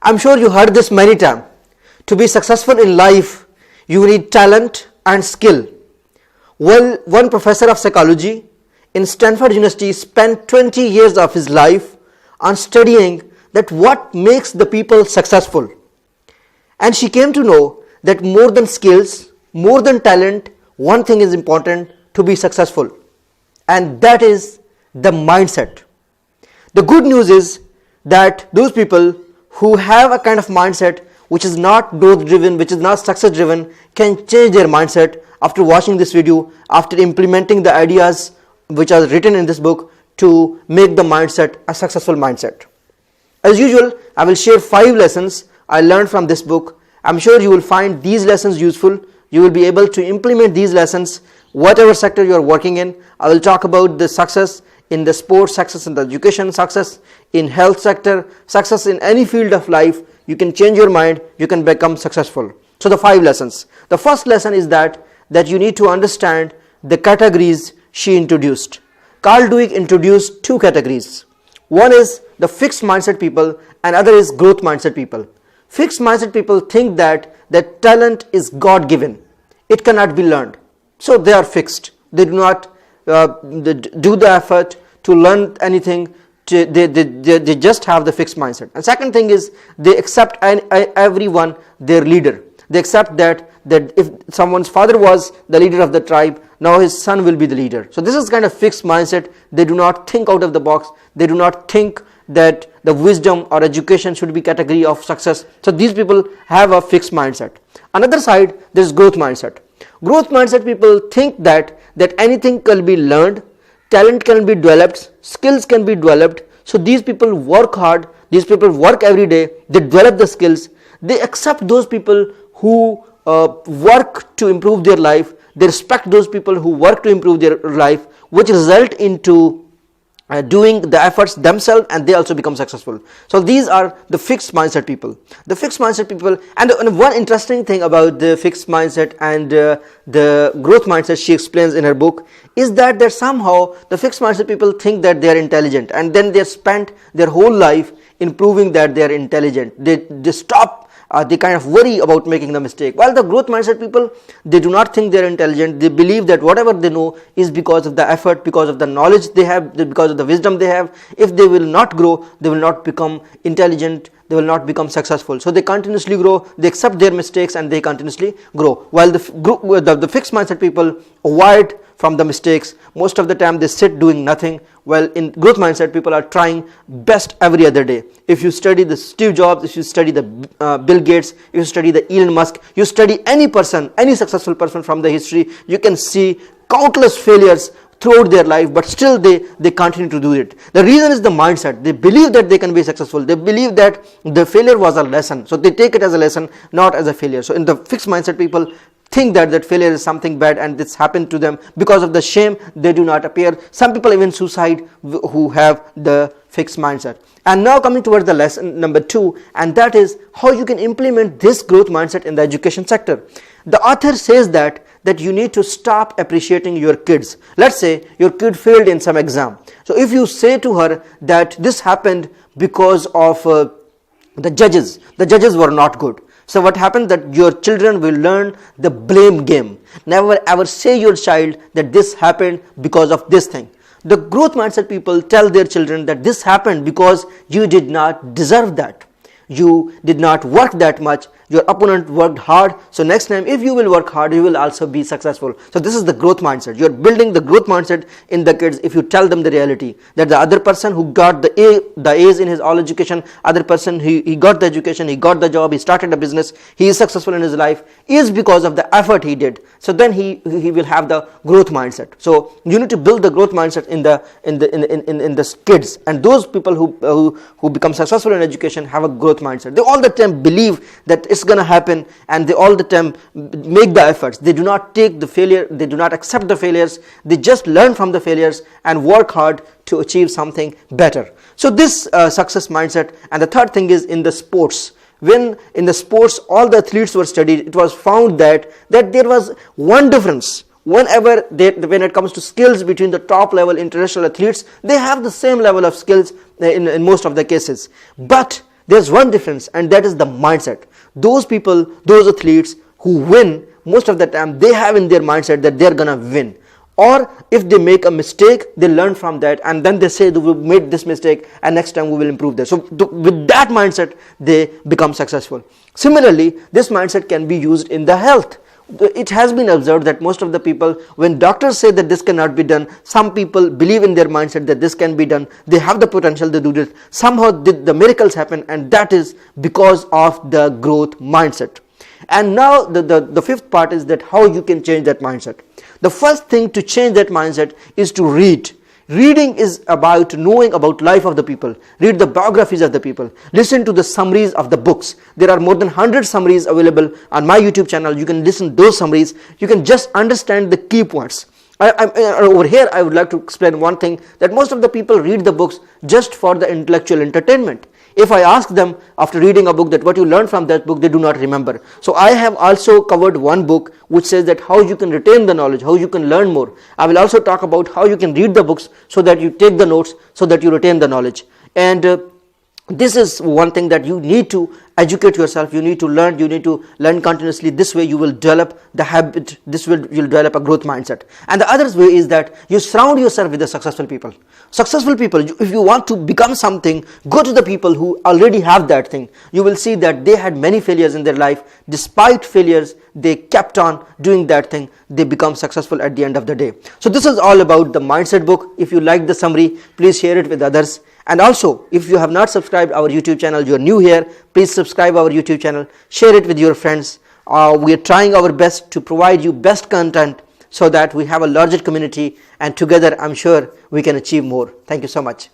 I'm sure you heard this many times. To be successful in life, you need talent and skill. Well, one professor of psychology in Stanford University spent 20 years of his life on studying that what makes the people successful. And she came to know that more than skills, more than talent, one thing is important to be successful, and that is the mindset. The good news is that those people who have a kind of mindset which is not growth driven, which is not success driven, can change their mindset after watching this video, after implementing the ideas which are written in this book to make the mindset a successful mindset. As usual, I will share 5 lessons I learned from this book. I'm sure you will find these lessons useful. You will be able to implement these lessons whatever sector you are working in. I will talk about the success in the sports, success in the education, success in health sector, success in any field of life. You can change your mind, you can become successful. So the 5 lessons. The first lesson is that you need to understand the categories she introduced. Carl Dweck introduced 2 categories. One is the fixed mindset people and other is growth mindset people. Fixed mindset people think that talent is God given. It cannot be learned. So they are fixed. They do not do the effort to learn anything. They just have the fixed mindset. And second thing is they accept everyone their leader. They accept that if someone's father was the leader of the tribe, now his son will be the leader. So this is kind of fixed mindset. They do not think out of the box. They do not think that the wisdom or education should be category of success. So these people have a fixed mindset. Another side, there is growth mindset. Growth mindset people think that anything can be learned, talent can be developed, skills can be developed. So these people work hard, these people work every day, they develop the skills, they accept those people who work to improve their life, they respect those people who work to improve their life, which result into doing the efforts themselves, and they also become successful. So these are the fixed mindset people. The fixed mindset people, and one interesting thing about the fixed mindset and the growth mindset she explains in her book is that somehow the fixed mindset people think that they are intelligent, and then they spend their whole life in proving that they are intelligent. They stop. They kind of worry about making the mistake. While the growth mindset people, they do not think they are intelligent. They believe that whatever they know is because of the effort, because of the knowledge they have, because of the wisdom they have. If they will not grow, they will not become intelligent, they will not become successful. So they continuously grow, they accept their mistakes, and they continuously grow. While the fixed mindset people avoid from the mistakes. Most of the time they sit doing nothing. Well, in growth mindset, people are trying best every other day. If you study the Steve Jobs, if you study the Bill Gates, if you study the Elon Musk, you study any person, any successful person from the history, you can see countless failures throughout their life, but still they continue to do it. The reason is the mindset. They believe that they can be successful. They believe that the failure was a lesson. So they take it as a lesson, not as a failure. So in the fixed mindset, people think that failure is something bad, and this happened to them because of the shame. They do not appear. Some people even suicide who have the fixed mindset. And now coming towards the lesson number 2, and that is how you can implement this growth mindset in the education sector. The author says that you need to stop appreciating your kids. Let's say your kid failed in some exam. So if you say to her that this happened because of the judges were not good. So what happens that your children will learn the blame game. Never ever say your child that this happened because of this thing. The growth mindset people tell their children that this happened because you did not deserve that. You did not work that much. Your opponent worked hard. So next time if you will work hard, you will also be successful. So this is the growth mindset. You are building the growth mindset in the kids if you tell them the reality that the other person who got the A's in his all education, other person he got the education, he got the job, he started a business, he is successful in his life is because of the effort he did. So then he will have the growth mindset. So you need to build the growth mindset in the kids, and those people who become successful in education have a growth mindset. They all the time believe that it's going to happen, and they all the time make the efforts. They do not take the failure, they do not accept the failures, they just learn from the failures and work hard to achieve something better. So this success mindset. And the third thing is in the sports. When in the sports all the athletes were studied, it was found that there was one difference. When it comes to skills between the top level international athletes, they have the same level of skills in most of the cases. But There's one difference, and that is the mindset. Those people, those athletes who win, most of the time they have in their mindset that they're gonna win. Or if they make a mistake, they learn from that, and then they say, we made this mistake and next time we will improve this. So with that mindset, they become successful. Similarly, this mindset can be used in the health. It has been observed that most of the people, when doctors say that this cannot be done, some people believe in their mindset that this can be done. They have the potential to do this. Somehow the miracles happen, and that is because of the growth mindset. And now the fifth part is that how you can change that mindset. The first thing to change that mindset is to read. Reading is about knowing about life of the people. Read the biographies of the people. Listen to the summaries of the books. There are more than 100 summaries available on my YouTube channel. You can listen to those summaries. You can just understand the key points. Over here, I would like to explain one thing, that most of the people read the books just for the intellectual entertainment. If I ask them after reading a book that what you learned from that book, they do not remember. So I have also covered one book which says that how you can retain the knowledge, how you can learn more. I will also talk about how you can read the books so that you take the notes, so that you retain the knowledge. And this is one thing that you need to educate yourself, you need to learn continuously. This way you will develop the habit, you'll develop a growth mindset. And the other way is that you surround yourself with the successful people. Successful people, if you want to become something, go to the people who already have that thing. You will see that they had many failures in their life. Despite failures, they kept on doing that thing. They become successful at the end of the day. So this is all about the mindset book. If you like the summary, please share it with others. And also, if you have not subscribed our YouTube channel, you are new here, please subscribe our YouTube channel, share it with your friends. We are trying our best to provide you best content so that we have a larger community, and together I'm sure we can achieve more. Thank you so much.